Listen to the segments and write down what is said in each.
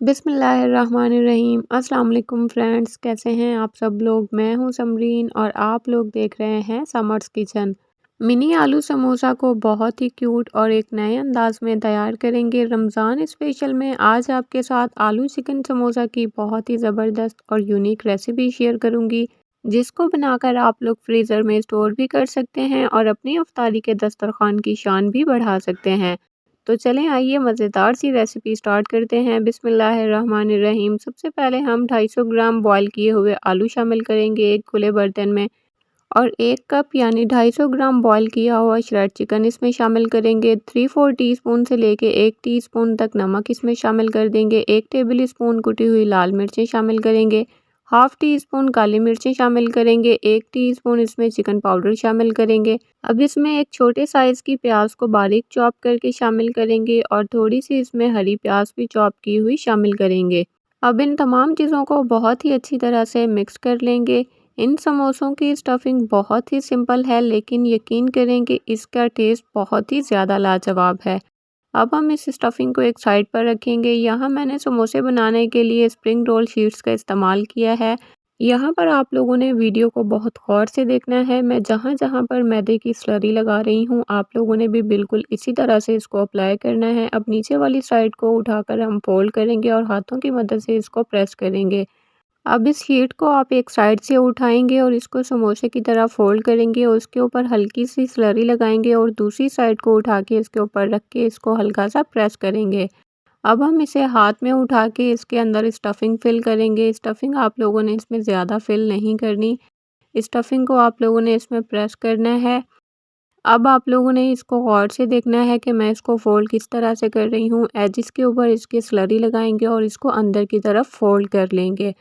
बिस्मिल्लाहिर्रहमानिर्रहीम। अस्सलाम वालेकुम फ्रेंड्स, कैसे हैं आप सब लोग। मैं हूं समरीन और आप लोग देख रहे हैं समर्स किचन। मिनी आलू समोसा को बहुत ही क्यूट और एक नए अंदाज में तैयार करेंगे। रमज़ान स्पेशल में आज आपके साथ आलू चिकन समोसा की बहुत ही ज़बरदस्त और यूनिक रेसिपी शेयर करूंगी, जिसको बनाकर आप लोग फ्रीज़र में स्टोर भी कर सकते हैं और अपनी इफ्तारी के दस्तरखान की शान भी बढ़ा सकते हैं। तो चलें आइए मज़ेदार सी रेसिपी स्टार्ट करते हैं। बिस्मिल्लाहिर्रहमानिर्रहीम। सबसे पहले हम 250 ग्राम बॉयल किए हुए आलू शामिल करेंगे एक खुले बर्तन में, और 1 कप यानी 250 ग्राम बॉयल किया हुआ श्रेड चिकन इसमें शामिल करेंगे। 3-4 टीस्पून से लेके 1 टीस्पून तक नमक इसमें शामिल कर देंगे। 1 टेबल स्पून कुटी हुई लाल मिर्चें शामिल करेंगे। हाफ़ टी स्पून काली मिर्चें शामिल करेंगे। 1 टीस्पून इसमें चिकन पाउडर शामिल करेंगे। अब इसमें एक छोटे साइज़ की प्याज को बारीक चॉप करके शामिल करेंगे और थोड़ी सी इसमें हरी प्याज भी चॉप की हुई शामिल करेंगे। अब इन तमाम चीज़ों को बहुत ही अच्छी तरह से मिक्स कर लेंगे। इन समोसों की स्टफिंग बहुत ही सिंपल है, लेकिन यकीन करें कि इसका टेस्ट बहुत ही ज़्यादा लाजवाब है। अब हम इस स्टफिंग को एक साइड पर रखेंगे। यहाँ मैंने समोसे बनाने के लिए स्प्रिंग रोल शीट्स का इस्तेमाल किया है। यहाँ पर आप लोगों ने वीडियो को बहुत गौर से देखना है। मैं जहाँ-जहाँ पर मैदे की स्लरी लगा रही हूँ, आप लोगों ने भी बिल्कुल इसी तरह से इसको अप्लाई करना है। अब नीचे वाली साइड को उठाकर हम फोल्ड करेंगे और हाथों की मदद से इसको प्रेस करेंगे। अब इस शीट को आप एक साइड से उठाएंगे और इसको समोसे की तरह फोल्ड करेंगे और उसके ऊपर हल्की सी स्लरी लगाएंगे और दूसरी साइड को उठा के इसके ऊपर रख के इसको हल्का सा प्रेस करेंगे। अब हम इसे हाथ में उठा के इसके अंदर स्टफिंग फिल करेंगे। स्टफिंग आप लोगों ने इसमें ज़्यादा फिल नहीं करनी, स्टफिंग को आप लोगों ने इसमें प्रेस करना है। अब आप लोगों ने इसको गौर से देखना है कि मैं इसको फोल्ड किस तरह से कर रही हूँ। एजिस के ऊपर इसकी स्लरी लगाएंगे और इसको अंदर की तरफ फोल्ड कर लेंगे।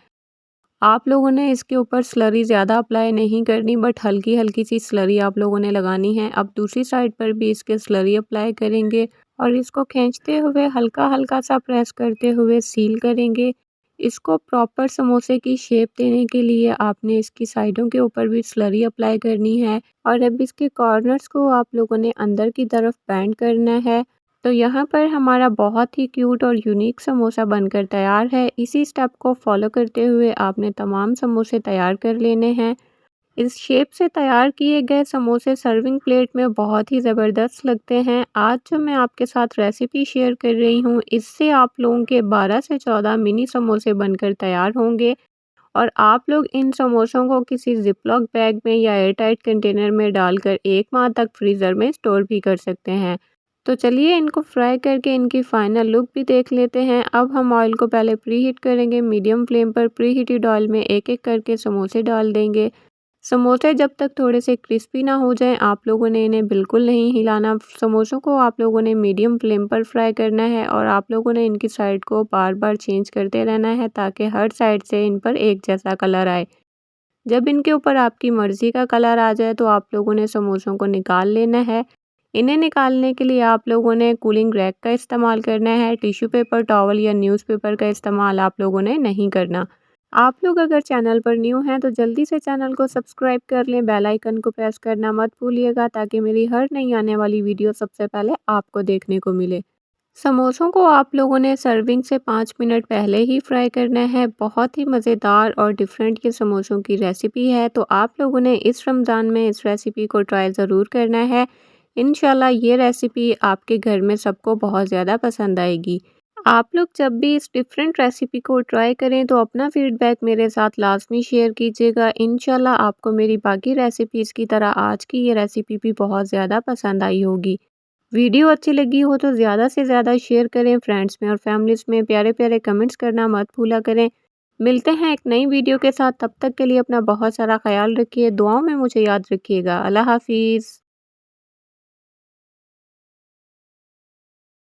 आप लोगों ने इसके ऊपर स्लरी ज़्यादा अप्लाई नहीं करनी, बट हल्की हल्की सी स्लरी आप लोगों ने लगानी है। अब दूसरी साइड पर भी इसके स्लरी अप्लाई करेंगे और इसको खींचते हुए हल्का हल्का सा प्रेस करते हुए सील करेंगे। इसको प्रॉपर समोसे की शेप देने के लिए आपने इसकी साइडों के ऊपर भी स्लरी अप्लाई करनी है और अब इसके कॉर्नर्स को आप लोगों ने अंदर की तरफ बेंड करना है। तो यहाँ पर हमारा बहुत ही क्यूट और यूनिक समोसा बनकर तैयार है। इसी स्टेप को फॉलो करते हुए आपने तमाम समोसे तैयार कर लेने हैं। इस शेप से तैयार किए गए समोसे सर्विंग प्लेट में बहुत ही ज़बरदस्त लगते हैं। आज जो मैं आपके साथ रेसिपी शेयर कर रही हूँ, इससे आप लोगों के 12 से 14 मिनी समोसे बनकर तैयार होंगे और आप लोग इन समोसों को किसी जिपलॉक बैग में या एयरटाइट कंटेनर में डालकर 1 माह तक फ्रीज़र में स्टोर भी कर सकते हैं। तो चलिए इनको फ्राई करके इनकी फाइनल लुक भी देख लेते हैं। अब हम ऑयल को पहले प्री हीट करेंगे। मीडियम फ्लेम पर प्री हीटेड ऑयल में एक एक करके समोसे डाल देंगे। समोसे जब तक थोड़े से क्रिस्पी ना हो जाएं, आप लोगों ने इन्हें बिल्कुल नहीं हिलाना। समोसों को आप लोगों ने मीडियम फ्लेम पर फ्राई करना है और आप लोगों ने इनकी साइड को बार बार चेंज करते रहना है ताकि हर साइड से इन पर एक जैसा कलर आए। जब इनके ऊपर आपकी मर्ज़ी का कलर आ जाए तो आप लोगों ने समोसों को निकाल लेना है। इन्हें निकालने के लिए आप लोगों ने कूलिंग रैक का इस्तेमाल करना है। टिश्यू पेपर, टॉवल या न्यूज़पेपर का इस्तेमाल आप लोगों ने नहीं करना। आप लोग अगर चैनल पर न्यू हैं तो जल्दी से चैनल को सब्सक्राइब कर लें। बेल आइकन को प्रेस करना मत भूलिएगा ताकि मेरी हर नई आने वाली वीडियो सबसे पहले आपको देखने को मिले। समोसों को आप लोगों ने सर्विंग से 5 मिनट पहले ही फ्राई करना है। बहुत ही मज़ेदार और डिफरेंट ये समोसों की रेसिपी है, तो आप लोगों ने इस रमज़ान में इस रेसिपी को ट्राई ज़रूर करना है। इंशाल्लाह ये रेसिपी आपके घर में सबको बहुत ज़्यादा पसंद आएगी। आप लोग जब भी इस डिफरेंट रेसिपी को ट्राई करें तो अपना फीडबैक मेरे साथ लाज़मी शेयर कीजिएगा। इंशाल्लाह आपको मेरी बाकी रेसिपीज़ की तरह आज की ये रेसिपी भी बहुत ज़्यादा पसंद आई होगी। वीडियो अच्छी लगी हो तो ज़्यादा से ज़्यादा शेयर करें फ्रेंड्स में और फैमिलीज़ में। प्यारे-प्यारे कमेंट्स करना मत भूला करें। मिलते हैं एक नई वीडियो के साथ, तब तक के लिए अपना बहुत सारा ख़्याल रखिए। दुआओं में मुझे याद रखिएगा। अल्लाह हाफ़िज़।